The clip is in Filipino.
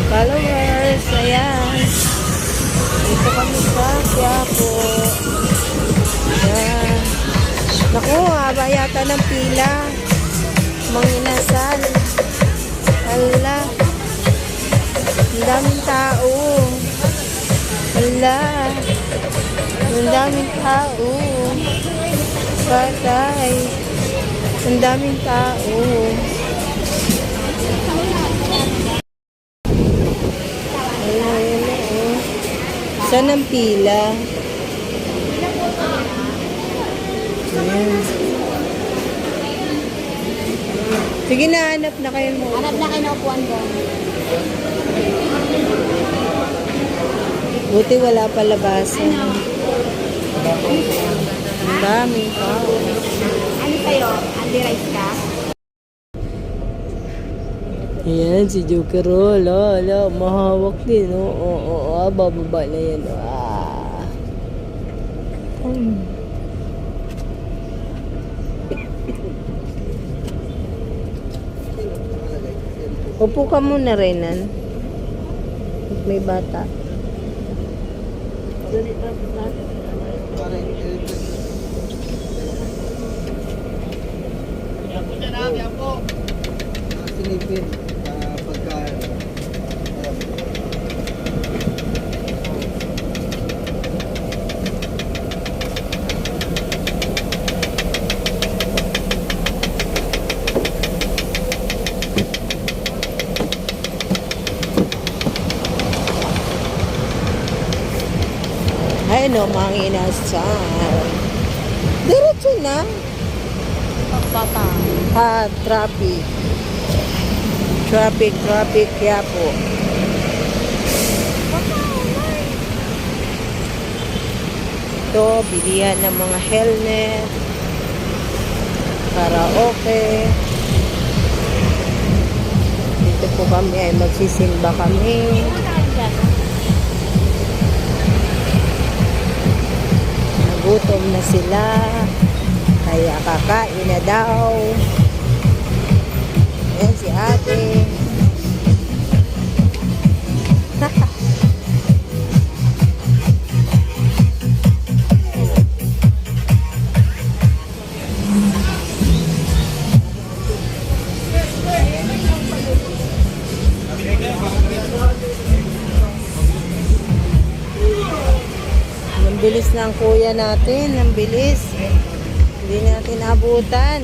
Followers, ayan. Dito kami sa Quiapo. Ayan. Naku, haba yata ng pila. Mga inasal. Hala. Ang daming tao. Hala. Ang daming tao. Patay. Ang daming tao. Saan ang pila? Ayan. Sige na, hanap na kayo mo. Hanap na kayo na upuan ko. Buti wala pa labasan. Ang daming tao. Ano sa'yo? Andy rice ka? Ayan, si Joker. Ala, mahawak din. Oo, bababa na yan. Upo ka muna, Renan. May bata. Silipin pagkaan. Ay, no, mga inasal. Diretso na. Papa. Traffic. Traffic, kaya po. Ito, bilihan ng mga helmet. Karaoke. Dito po kami ay magsisimba kami. Nagutom na sila. Kaya kakain na daw. Ayan si ate. Ang bilis ng kuya natin. Ang bilis. Hindi natin abutan.